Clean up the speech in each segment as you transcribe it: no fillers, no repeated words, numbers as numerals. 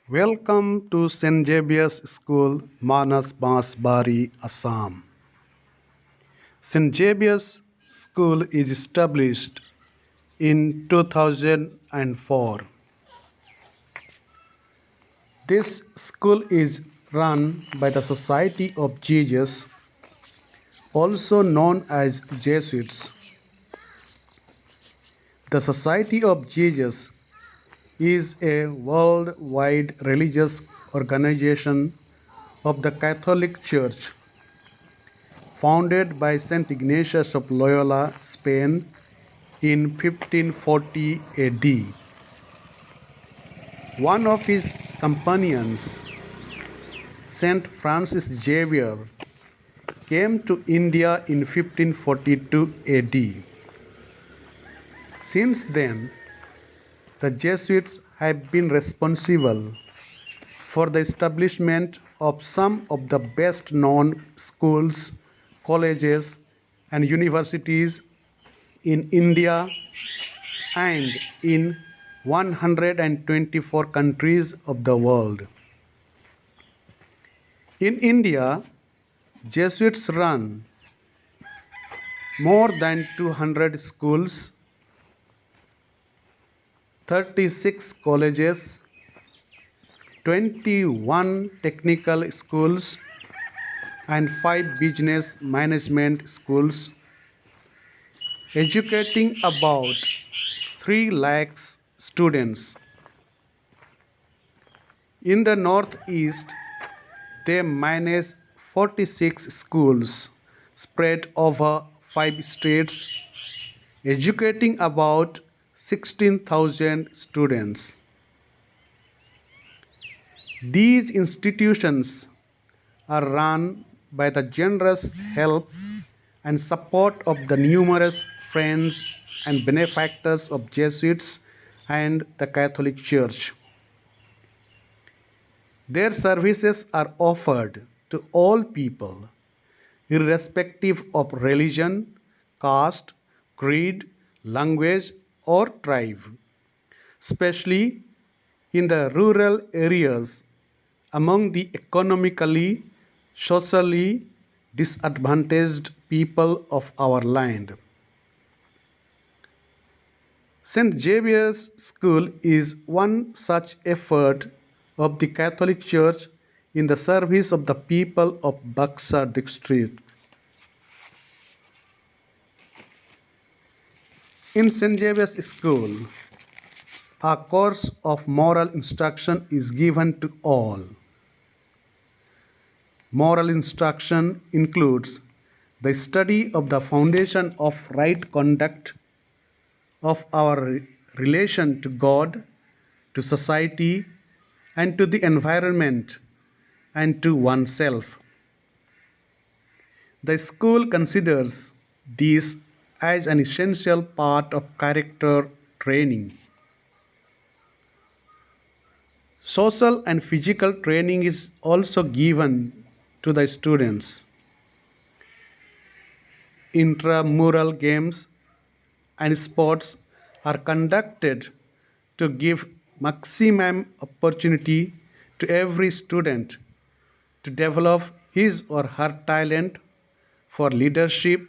Welcome to St. Xavier's School, Manas Bansbari, Assam. St. Xavier's School is established in 2004. This school is run by the Society of Jesus, also known as Jesuits. The Society of Jesus is a worldwide religious organization of the Catholic Church founded by Saint Ignatius of Loyola, Spain in 1540 AD. One of his companions, Saint Francis Xavier, came to India in 1542 AD. Since then, the Jesuits have been responsible for the establishment of some of the best known schools, colleges, and universities in India and in 124 countries of the world. In India, Jesuits run more than 200 schools, 36 colleges, 21 technical schools, and 5 business management schools, educating about 3 lakhs students. In the northeast, they manage 46 schools spread over 5 states, educating about 16,000 students. These institutions are run by the generous help and support of the numerous friends and benefactors of Jesuits and the Catholic Church. Their services are offered to all people, irrespective of religion, caste, creed, language, or tribe, especially in the rural areas among the economically, socially disadvantaged people of our land. St. Xavier's School is one such effort of the Catholic Church in the service of the people of Buxar district. In St. Xavier's School, a course of moral instruction is given to all. Moral instruction includes the study of the foundation of right conduct, of our relation to God, to society, and to the environment, and to oneself. The school considers this as an essential part of character training. Social and physical training is also given to the students. Intramural games and sports are conducted to give maximum opportunity to every student to develop his or her talent for leadership,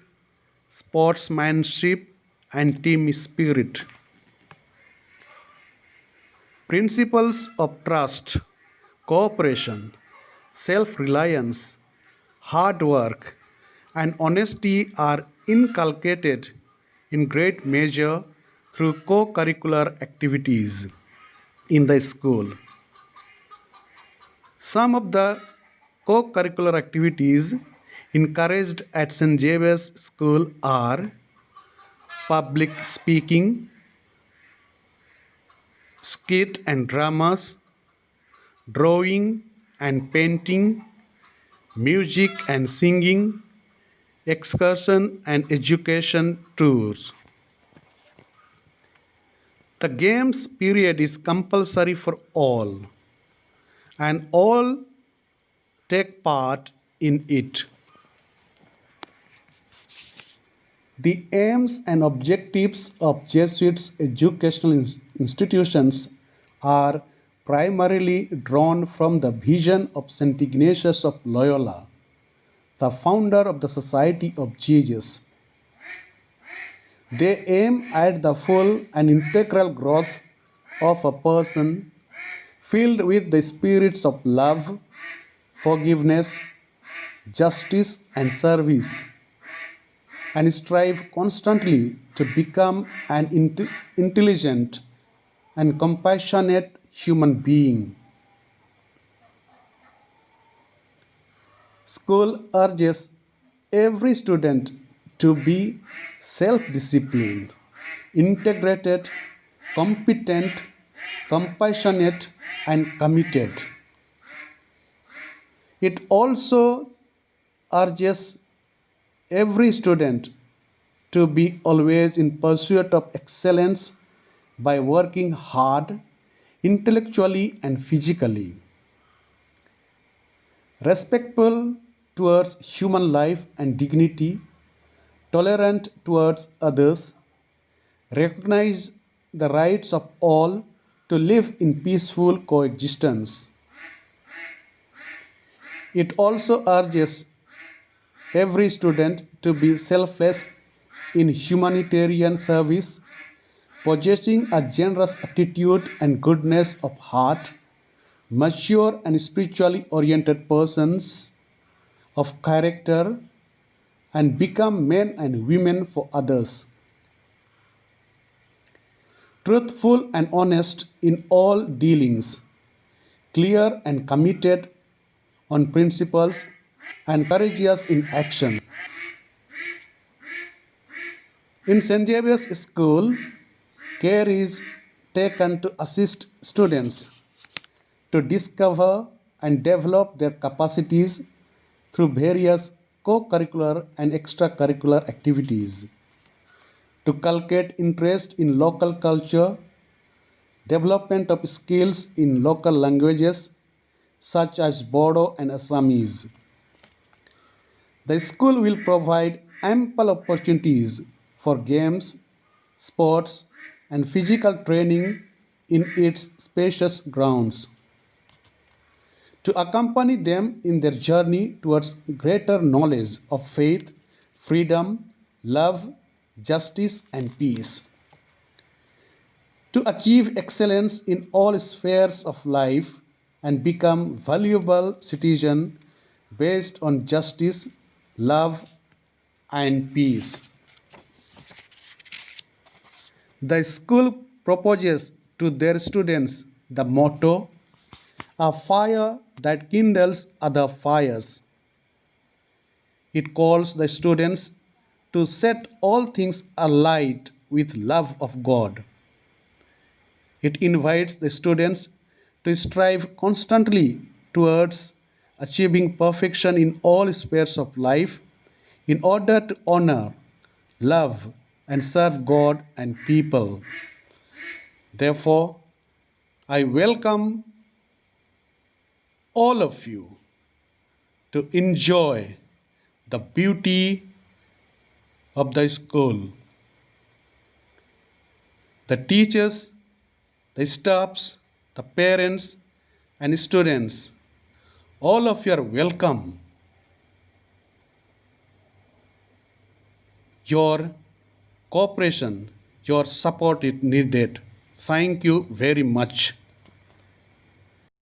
sportsmanship, and team spirit. Principles of trust, cooperation, self-reliance, hard work, and honesty are inculcated in great measure through co-curricular activities in the school. Some of the co-curricular activities encouraged at St. Xavier's School are public speaking, skit and dramas, drawing and painting, music and singing, excursion and education tours. The games period is compulsory for all, and all take part in it. The aims and objectives of Jesuits educational institutions are primarily drawn from the vision of St. Ignatius of Loyola, the founder of the Society of Jesus. They aim at the full and integral growth of a person filled with the spirits of love, forgiveness, justice, and service, and strive constantly to become an intelligent and compassionate human being. School urges every student to be self-disciplined, integrated, competent, compassionate, and committed. It also urges every student to be always in pursuit of excellence by working hard intellectually and physically, respectful towards human life and dignity, tolerant towards others, recognize the rights of all to live in peaceful coexistence. It also urges every student to be selfless in humanitarian service, possessing a generous attitude and goodness of heart, mature and spiritually oriented persons of character, and become men and women for others. Truthful and honest in all dealings, clear and committed on principles, and courageous in action. In St. Xavier's School, care is taken to assist students to discover and develop their capacities through various co-curricular and extracurricular activities, to cultivate interest in local culture, development of skills in local languages such as Bodo and Assamese. The school will provide ample opportunities for games, sports, and physical training in its spacious grounds. To accompany them in their journey towards greater knowledge of faith, freedom, love, justice, and peace. To achieve excellence in all spheres of life and become valuable citizens based on justice, love, and peace. The school proposes to their students the motto, "A fire that kindles other fires." It calls the students to set all things alight with love of God. It invites the students to strive constantly towards achieving perfection in all spheres of life in order to honor, love, and serve God and people. Therefore, I welcome all of you to enjoy the beauty of the school. The teachers, the staffs, the parents, and students, all of you are welcome. Your cooperation, your support is needed. Thank you very much.